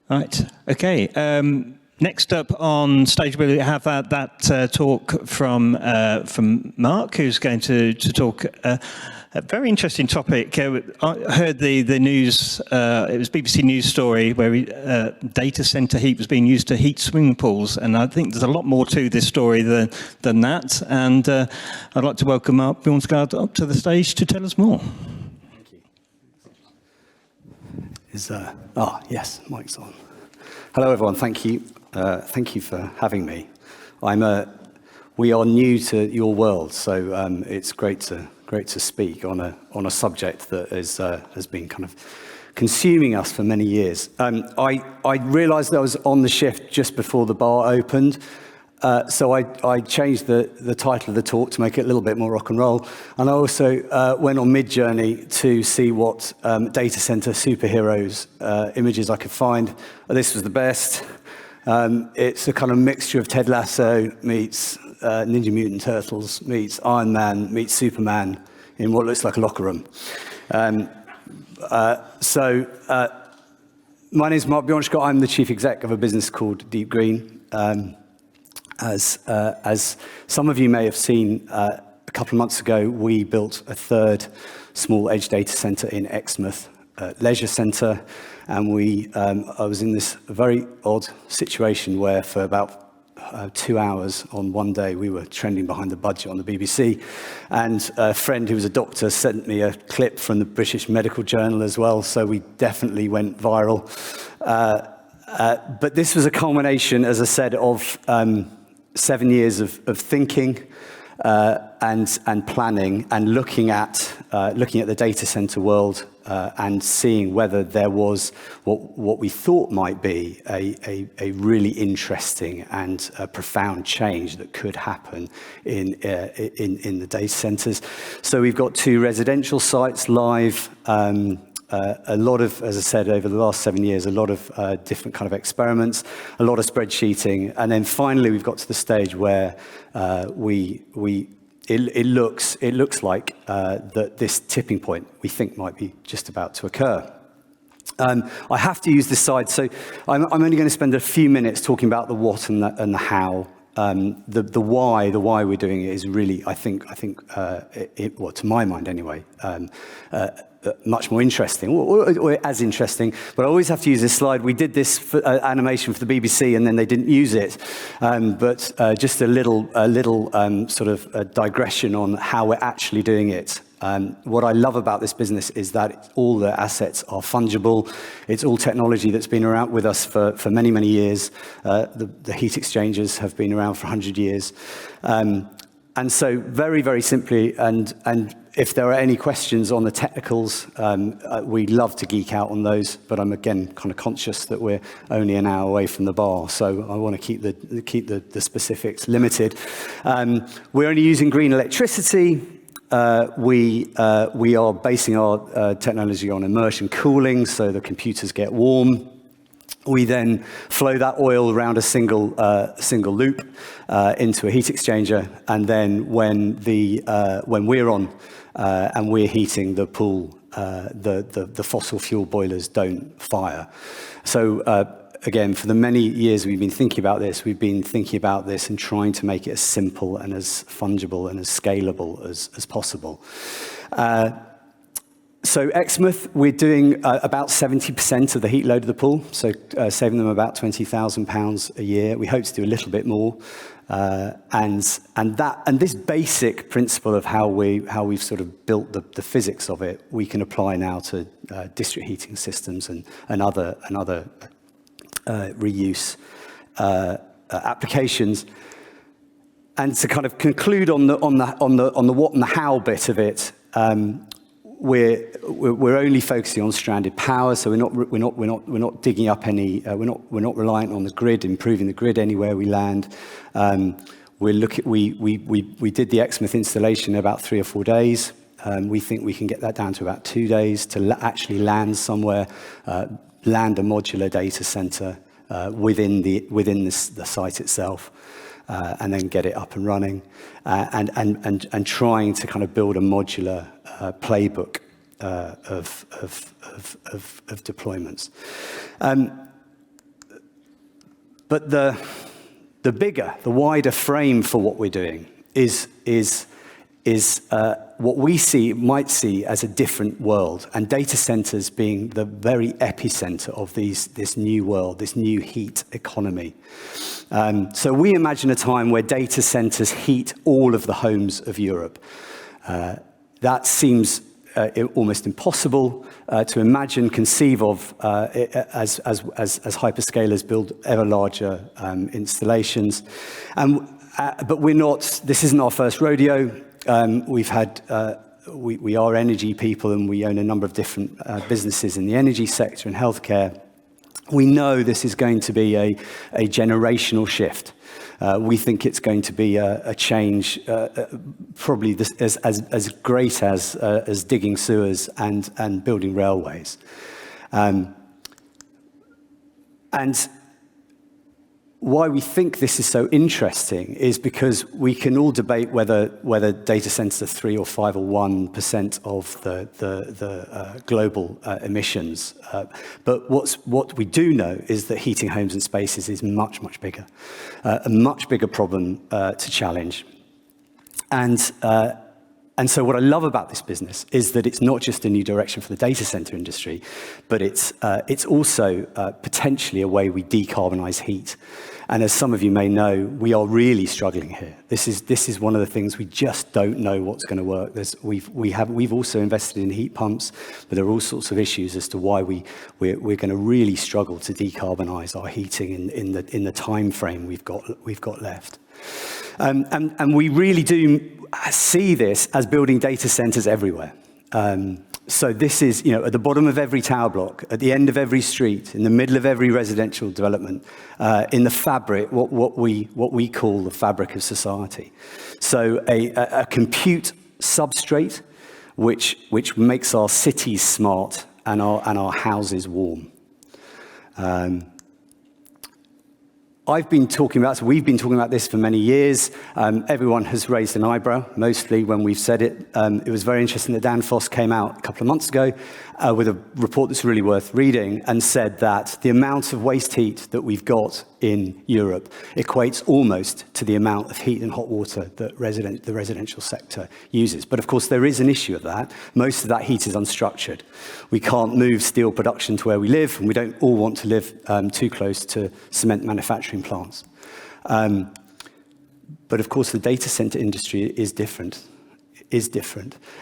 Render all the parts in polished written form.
Right. Okay. Next up on stage, we have that talk from Mark, who's going to talk a very interesting topic. I heard the news. It was BBC News story where data center heat was being used to heat swimming pools, and I think there's a lot more to this story than that. And I'd like to welcome Mark Bjornsgaard up to the stage to tell us more. Yes, mic's on. Hello, everyone. Thank you. Thank you for having me. We are new to your world, so it's great to speak on a subject that has been kind of consuming us for many years. I realised that I was on the shift just before the bar opened. So I changed the title of the talk to make it a little bit more rock and roll. And I also went on Midjourney to see what data center superheroes images I could find. This was the best. It's a kind of mixture of Ted Lasso meets Ninja Mutant Turtles meets Iron Man meets Superman in what looks like a locker room. My name is Mark Bjornsgaard. I'm the chief exec of a business called Deep Green. As some of you may have seen, a couple of months ago, we built a third small edge data center in Exmouth, leisure center, and I was in this very odd situation where for about 2 hours on one day, we were trending behind the budget on the BBC, and a friend who was a doctor sent me a clip from the British Medical Journal as well, so we definitely went viral. But this was a culmination, as I said, of 7 years of thinking and planning and looking at the data center world and seeing whether there was what we thought might be a really interesting and profound change that could happen in the data centers. So we've got 2 residential sites live. A lot of, as I said, over the last 7 years, a lot of different kind of experiments, a lot of spreadsheeting, and then finally we've got to the stage where it looks like that this tipping point we think might be just about to occur. I have to use this slide, so I'm only going to spend a few minutes talking about the what and the how. The why we're doing it is really, I think, well, to my mind anyway, much more interesting, or as interesting, but I always have to use this slide. We did this for, animation for the BBC, and then they didn't use it. But just a little sort of a digression on how we're actually doing it. What I love about this business is that all the assets are fungible. It's all technology that's been around with us for many, many years. The heat exchangers have been around for 100 years. And so very, very simply, and if there are any questions on the technicals, we love to geek out on those, but I'm again kind of conscious that we're only an hour away from the bar, so I want to keep the specifics limited. We're only using green electricity. We are basing our technology on immersion cooling, so the computers get warm. We then flow that oil around a single loop into a heat exchanger, and then when we're on and we're heating the pool, the fossil fuel boilers don't fire. So again, for the many years we've been thinking about this and trying to make it as simple and as fungible and as scalable as possible. So Exmouth, we're doing about 70% of the heat load of the pool, so saving them about £20,000 a year. We hope to do a little bit more, and this basic principle of how we've sort of built the physics of it, we can apply now to district heating systems and other reuse applications. And to kind of conclude on the what and the how bit of it. We're only focusing on stranded power, so we're not digging up any. We're not reliant on the grid, improving the grid anywhere we land. We did the Exmouth installation in about 3 or 4 days. We think we can get that down to about 2 days to actually land somewhere, land a modular data center within the site itself. And then get it up and running, and trying to kind of build a modular playbook of deployments. But the bigger, the wider frame for what we're doing is what we might see as a different world, and data centers being the very epicenter of this new world, this new heat economy. So we imagine a time where data centers heat all of the homes of Europe. That seems almost impossible to imagine, conceive of as hyperscalers build ever larger installations. But we're not. This isn't our first rodeo. We've had. We are energy people, and we own a number of different businesses in the energy sector and healthcare. We know this is going to be a generational shift. We think it's going to be a change, probably as great as digging sewers and building railways. And why we think this is so interesting is because we can all debate whether data centers are 3 or 5 or 1% of the global emissions. But what we do know is that heating homes and spaces is much, much bigger, a much bigger problem to challenge. And so what I love about this business is that it's not just a new direction for the data center industry, but it's also potentially a way we decarbonize heat. And as some of you may know, we are really struggling here. This is one of the things we just don't know what's going to work. We've also invested in heat pumps, but there are all sorts of issues as to why we're going to really struggle to decarbonize our heating in the time frame we've got left. And we really do see this as building data centers everywhere. So this is, at the bottom of every tower block, at the end of every street, in the middle of every residential development, in the fabric, what we call the fabric of society. So a compute substrate, which makes our cities smart and our houses warm. We've been talking about this for many years. Everyone has raised an eyebrow, mostly when we've said it. It was very interesting that Dan Foss came out a couple of months ago with a report that's really worth reading and said that the amount of waste heat that we've got in Europe equates almost to the amount of heat and hot water that the residential sector uses. But of course, there is an issue of that. Most of that heat is unstructured. We can't move steel production to where we live, and we don't all want to live too close to cement manufacturing plants. But of course, the data center industry is different.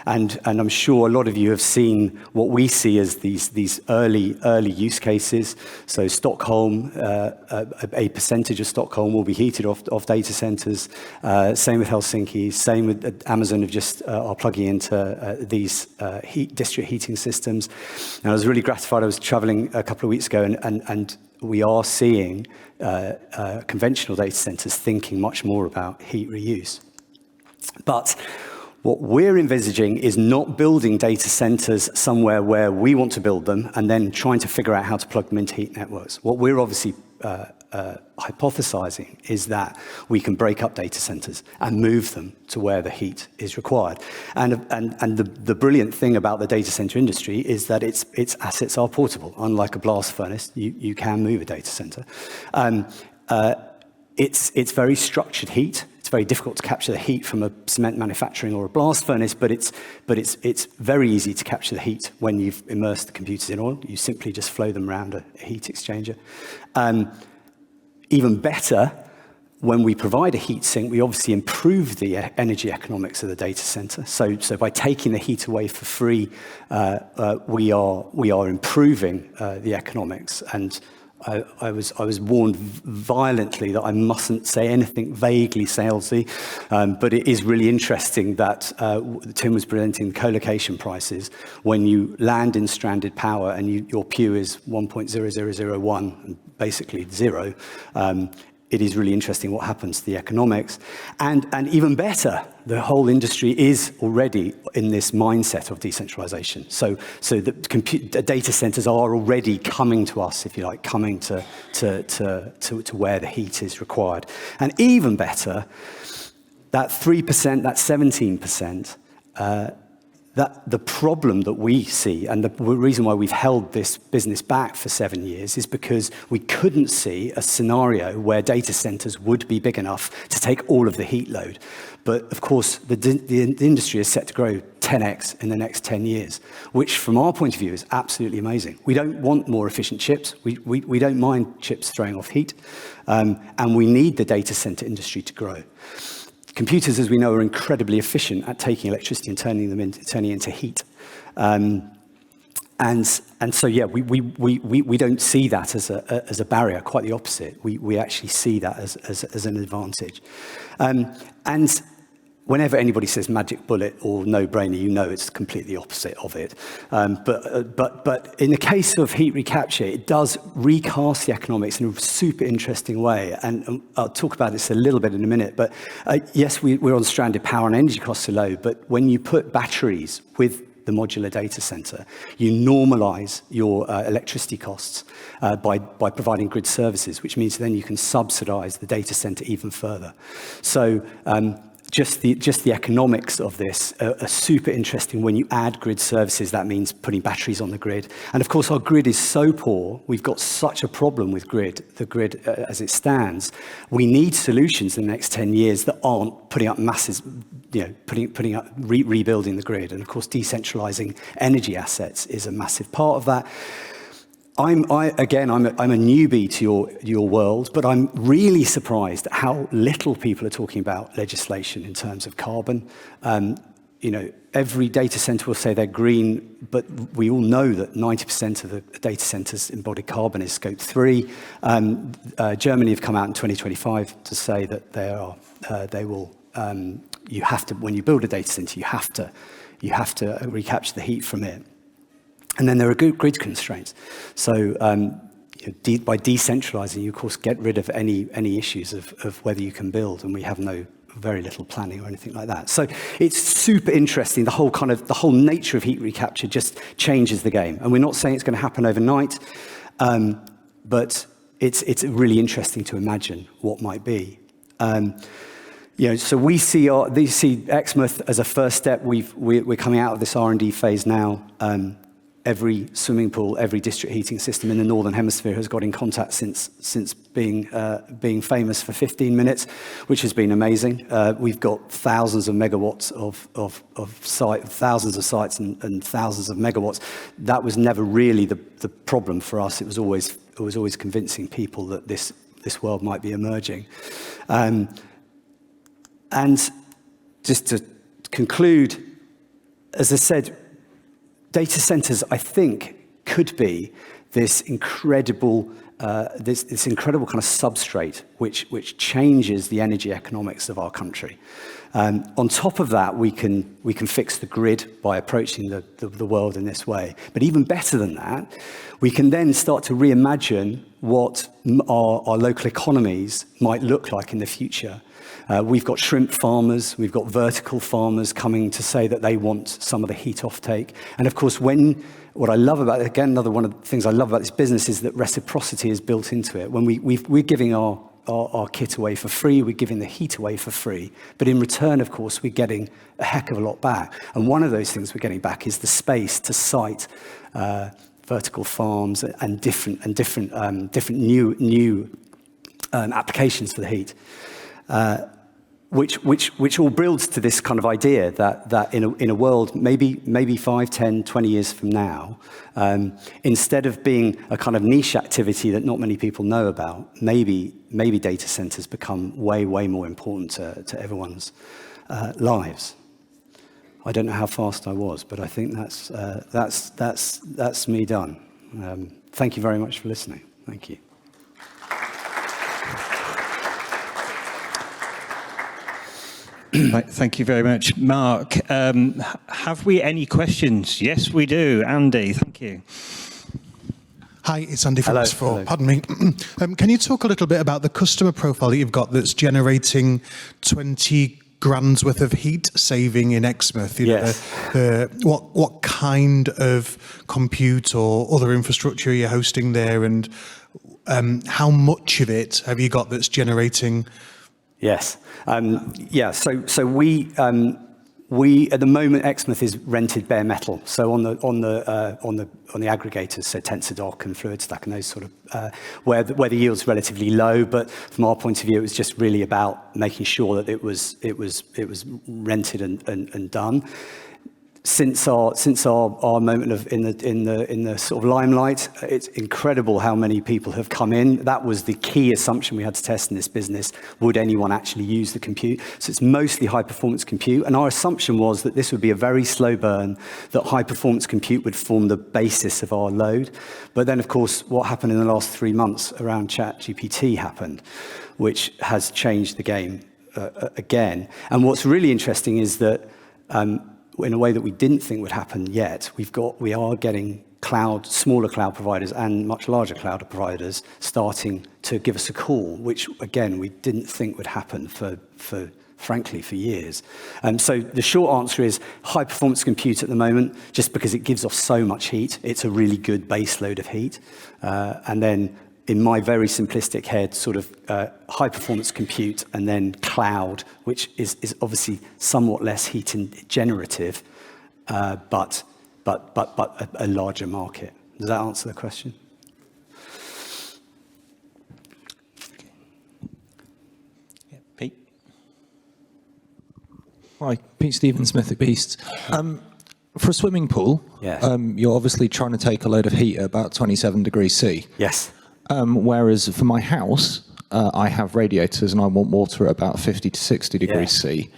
And I'm sure a lot of you have seen what we see as these early use cases. So Stockholm, a percentage of Stockholm will be heated off data centers. Same with Helsinki. Same with Amazon are plugging into these district heating systems. And I was really gratified. I was traveling a couple of weeks ago, and we are seeing conventional data centers thinking much more about heat reuse. But what we're envisaging is not building data centers somewhere where we want to build them and then trying to figure out how to plug them into heat networks. What we're obviously hypothesizing is that we can break up data centers and move them to where the heat is required. And the brilliant thing about the data center industry is that its assets are portable. Unlike a blast furnace, you can move a data center. It's very structured heat. It's very difficult to capture the heat from a cement manufacturing or a blast furnace, but it's very easy to capture the heat when you've immersed the computers in oil. You simply just flow them around a heat exchanger. Even better, when we provide a heat sink, we obviously improve the energy economics of the data center. So by taking the heat away for free, we are improving the economics. And I was warned violently that I mustn't say anything vaguely salesy, but it is really interesting that Tim was presenting co-location prices. When you land in stranded power and your pew is 1.0001, basically zero, it is really interesting what happens to the economics. And even better, the whole industry is already in this mindset of decentralization. So the data centers are already coming to us, if you like, coming to where the heat is required. And even better, that 3%, that 17%, that the problem that we see, and the reason why we've held this business back for 7 years, is because we couldn't see a scenario where data centers would be big enough to take all of the heat load. But of course, the industry is set to grow 10x in the next 10 years, which from our point of view is absolutely amazing. We don't want more efficient chips. We don't mind chips throwing off heat, and we need the data center industry to grow. Computers, as we know, are incredibly efficient at taking electricity and turning it into heat. And so, yeah, we don't see that as a barrier, quite the opposite. We actually see that as an advantage. And whenever anybody says magic bullet or no-brainer, you know it's completely opposite of it. But in the case of heat recapture, it does recast the economics in a super interesting way. And I'll talk about this a little bit in a minute. But yes, we're on stranded power and energy costs are low. But when you put batteries with the modular data center, you normalize your electricity costs by providing grid services, which means then you can subsidize the data center even further. So just the economics of this are super interesting. When you add grid services, that means putting batteries on the grid. And of course, our grid is so poor. We've got such a problem with the grid as it stands. We need solutions in the next 10 years that aren't putting up masses, putting up rebuilding the grid. And of course, decentralizing energy assets is a massive part of that. I'm a newbie to your world, but I'm really surprised at how little people are talking about legislation in terms of carbon. Every data center will say they're green, but we all know that 90% of the data centers embodied carbon is scope 3. Germany have come out in 2025 to say that you have to, when you build a data center, you have to recapture the heat from it. And then there are grid constraints. So by decentralizing, you of course get rid of any issues of whether you can build, and we have very little planning or anything like that. So it's super interesting. The whole nature of heat recapture just changes the game. And we're not saying it's going to happen overnight, but it's really interesting to imagine what might be. So we see Exmouth as a first step. We're coming out of this R&D phase now. Every swimming pool, every district heating system in the Northern Hemisphere has got in contact since being famous for 15 minutes, which has been amazing. We've got thousands of megawatts thousands of sites and thousands of megawatts. That was never really the problem for us. It was always convincing people that this world might be emerging. And just to conclude, as I said, data centers, I think, could be this incredible kind of substrate which changes the energy economics of our country. On top of that, we can fix the grid by approaching the world in this way. But even better than that, we can then start to reimagine what our local economies might look like in the future. We've got shrimp farmers, we've got vertical farmers coming to say that they want some of the heat offtake. And of course, what I love about it, again, another one of the things I love about this business is that reciprocity is built into it. When we're giving our kit away for free, we're giving the heat away for free. But in return, of course, we're getting a heck of a lot back. And one of those things we're getting back is the space to site vertical farms and different new applications for the heat. Which all builds to this kind of idea that in a world maybe 5, 10, 20 years from now, instead of being a kind of niche activity that not many people know about, maybe data centers become way more important to everyone's lives. I don't know how fast I was, but I think that's me done. Thank you very much for listening. Thank you. Thank you very much, Mark. Have we any questions? Yes, we do. Andy, thank you. Hi, it's Andy from S4. Pardon me. Can you talk a little bit about the customer profile that you've got that's generating 20 grand's worth of heat saving in Exmouth? Yes. What kind of compute or other infrastructure are you hosting there, and how much of it have you got that's generating? Yes. So we we at the moment Exmouth is rented bare metal. So on the aggregators, so TensorDoc and FluidStack and those sort of where the yield's relatively low. But from our point of view, it was just really about making sure that it was rented and done. Since our moment of in the sort of limelight, it's incredible how many people have come in. That was the key assumption we had to test in this business. Would anyone actually use the compute? So it's mostly high performance compute, and our assumption was that this would be a very slow burn, that high performance compute would form the basis of our load. But then, of course, what happened in the last 3 months around ChatGPT happened, which has changed the game again. And what's really interesting is that in a way that we didn't think would happen yet, we are getting smaller cloud providers and much larger cloud providers starting to give us a call, which again we didn't think would happen frankly for years. So the short answer is high performance compute at the moment, just because it gives off so much heat. It's a really good base load of heat, and then in my very simplistic head, sort of high performance compute and then cloud, which is obviously somewhat less heat generative, but a larger market. Does that answer the question? Yeah, Pete. Hi, Pete Stephen, Smith Beasts. For a swimming pool, yes. You're obviously trying to take a load of heat at about 27 degrees C. Yes. Whereas for my house, I have radiators and I want water at about 50 to 60 degrees C.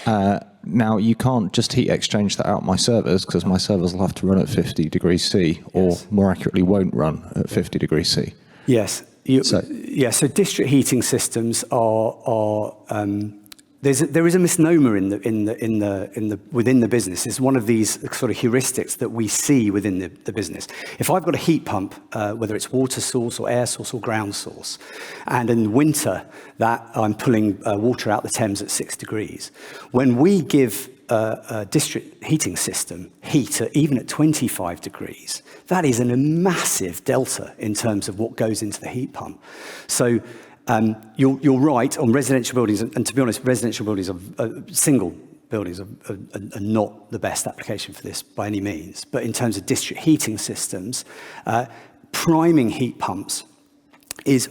Now, you can't just heat exchange that out my servers, because my servers will have to run at 50 degrees C, or more accurately, won't run at 50 degrees C. Yes. So district heating systems are there is a misnomer within the business. It's one of these sort of heuristics that we see within the business. If I've got a heat pump, whether it's water source or air source or ground source, and in winter that I'm pulling water out the Thames at 6 degrees, when we give a district heating system heat even at 25 degrees, that is a massive delta in terms of what goes into the heat pump. So you're right on residential buildings, and to be honest, residential buildings single buildings are not the best application for this by any means. But in terms of district heating systems, priming heat pumps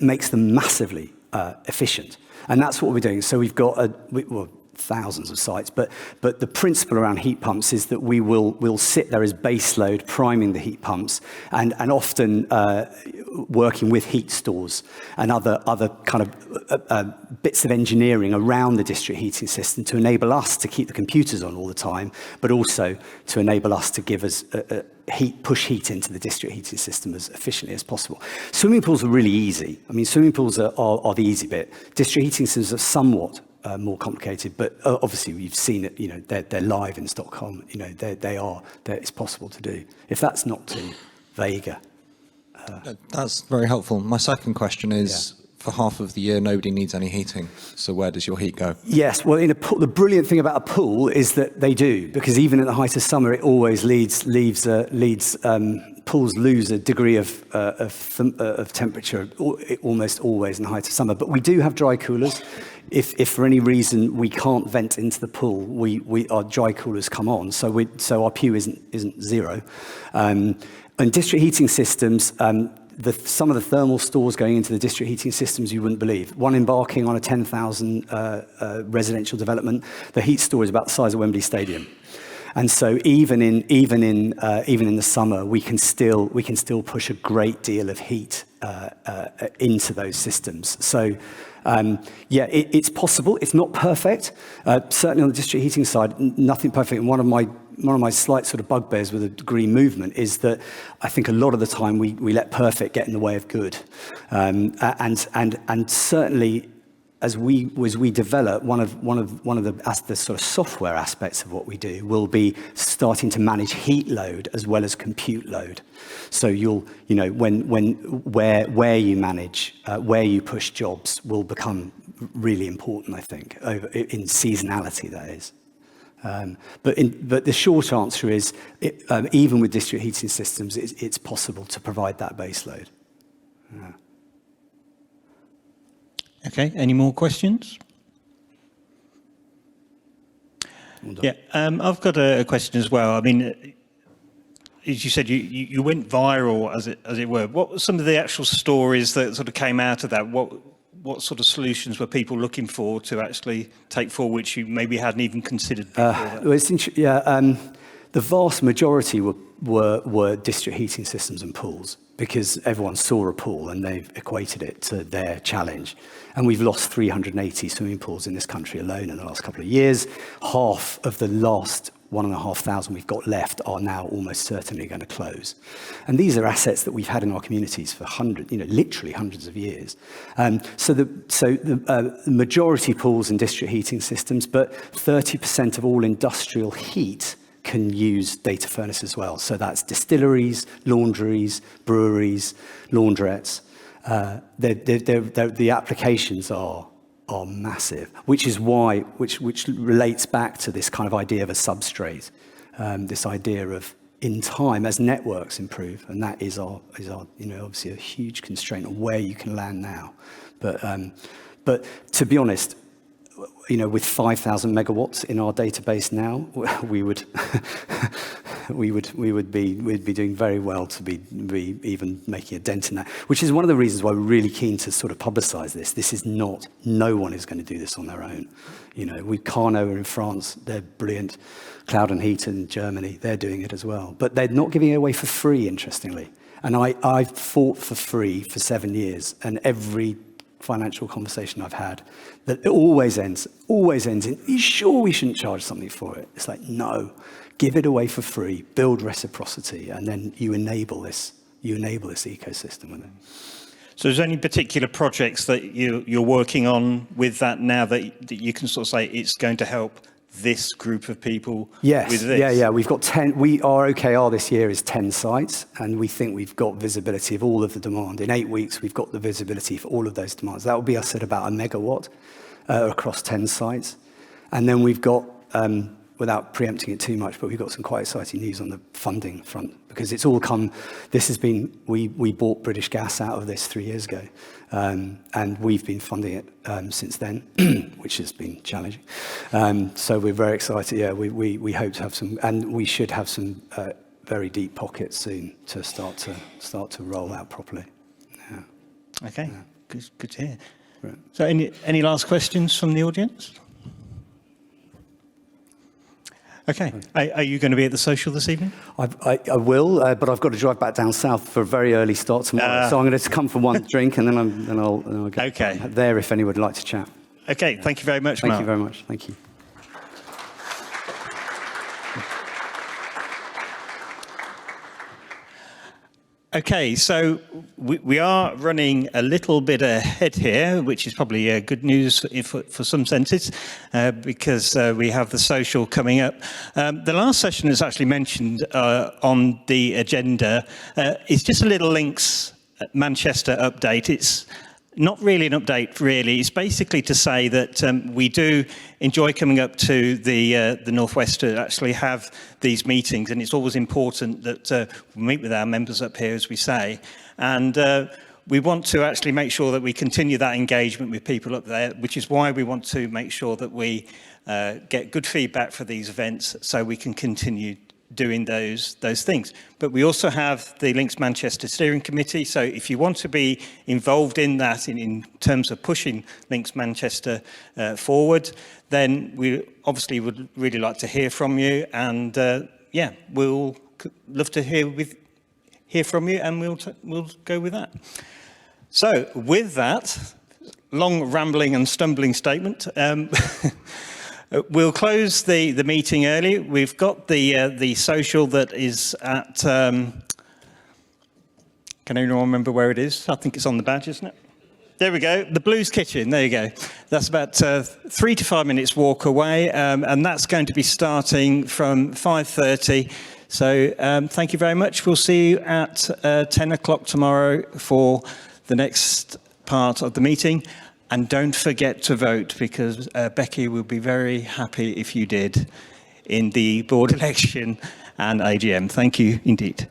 makes them massively efficient, and that's what we're doing. So we've got thousands of sites, but the principle around heat pumps is that we'll sit there as base load, priming the heat pumps, and often working with heat stores and other kind of bits of engineering around the district heating system to enable us to keep the computers on all the time, but also to enable us to give us push heat into the district heating system as efficiently as possible. Swimming pools are really easy. I mean, swimming pools are the easy bit. District heating systems are somewhat more complicated, but obviously you've seen it. You know, they're live in Stockholm. You know, it's possible to do. If that's not too vague. That's very helpful. My second question is, for half of the year, nobody needs any heating. So where does your heat go? Yes, well, in a pool, the brilliant thing about a pool is that they do, because even at the height of summer, it always pools lose a degree of temperature almost always in the height of summer. But we do have dry coolers. If for any reason we can't vent into the pool, our dry coolers come on. So our PU isn't zero. And district heating systems, some of the thermal stores going into the district heating systems you wouldn't believe. One embarking on a 10,000 residential development, the heat store is about the size of Wembley Stadium. And so even in the summer, we can still push a great deal of heat into those systems. So it's possible. It's not perfect. Certainly on the district heating side, nothing perfect. And one of my slight sort of bugbears with a degree movement is that I think a lot of the time we let perfect get in the way of good, and certainly as we develop, one of the sort of software aspects of what we do will be starting to manage heat load as well as compute load. So where you manage, where you push jobs will become really important, I think, in seasonality, that is. But the short answer is, even with district heating systems, it's possible to provide that base load. Yeah. Okay, any more questions? Yeah, I've got a question as well. I mean, as you said, you went viral, as it were. What were some of the actual stories that sort of came out of that? What sort of solutions were people looking for to actually take forward, which you maybe hadn't even considered before? The vast majority were district heating systems and pools, because everyone saw a pool and they've equated it to their challenge. And we've lost 380 swimming pools in this country alone in the last couple of years. Half of the last 1,500 we've got left are now almost certainly going to close. And these are assets that we've had in our communities for literally hundreds of years. So the majority pools and district heating systems, but 30% of all industrial heat can use data furnace as well. So that's distilleries, laundries, breweries, laundrettes. The applications are massive, which relates back to this kind of idea of a substrate, this idea of in time as networks improve, and that is our obviously a huge constraint on where you can land now. But to be honest, with 5,000 megawatts in our database now, we'd be doing very well to be even making a dent in that, which is one of the reasons why we're really keen to sort of publicize this. This is not, no one is going to do this on their own. Carnot in France, they're brilliant. Cloud and Heat in Germany, they're doing it as well. But they're not giving it away for free, interestingly. And I've fought for free for 7 years, and every financial conversation I've had, that it always ends in, are you sure we shouldn't charge something for it? It's like, no, give it away for free, build reciprocity, and then you enable this ecosystem with it. So is there any particular projects that you're working on with that now that you can sort of say it's going to help this group of people with this? Yeah. We've got 10. Our OKR this year is 10 sites, and we think we've got visibility of all of the demand. In 8 weeks, we've got the visibility for all of those demands. That will be us at about 1 megawatt across 10 sites. And then we've got, without preempting it too much, but we've got some quite exciting news on the funding front, because it's all come, we bought British Gas out of this 3 years ago, and we've been funding it since then, which has been challenging. So we're very excited. Yeah, we hope to have some, and we should have some very deep pockets soon to start to roll out properly. Yeah. Okay, yeah. Good to hear. Right. So any last questions from the audience? Okay. Are you going to be at the social this evening? I will, but I've got to drive back down south for a very early start tomorrow. So I'm going to come for one drink, and then I'll go there if anyone would like to chat. Okay. Thank you very much, Mark. Thank you very much. Thank you. Okay, so we are running a little bit ahead here, which is probably good news for some senses, because we have the social coming up. The last session is actually mentioned on the agenda. It's just a little LINX Manchester update. It's not really an update, really. It's basically to say that we do enjoy coming up to the Northwest to actually have these meetings, and it's always important that we meet with our members up here, as we say. And we want to actually make sure that we continue that engagement with people up there, which is why we want to make sure that we get good feedback for these events so we can continue doing those things. But we also have the LINX Manchester Steering Committee, so if you want to be involved in that in terms of pushing LINX Manchester forward, then we obviously would really like to hear from you, and yeah, we'll love to hear from you, and we'll go with that. So with that long rambling and stumbling statement, we'll close the meeting early. We've got the social that is at, can anyone remember where it is? I think it's on the badge, isn't it? There we go, the Blues Kitchen, there you go. That's about 3 to 5 minutes walk away, and that's going to be starting from 5:30. So thank you very much. We'll see you at 10 o'clock tomorrow for the next part of the meeting. And don't forget to vote, because Becky will be very happy if you did in the board election and AGM. Thank you indeed.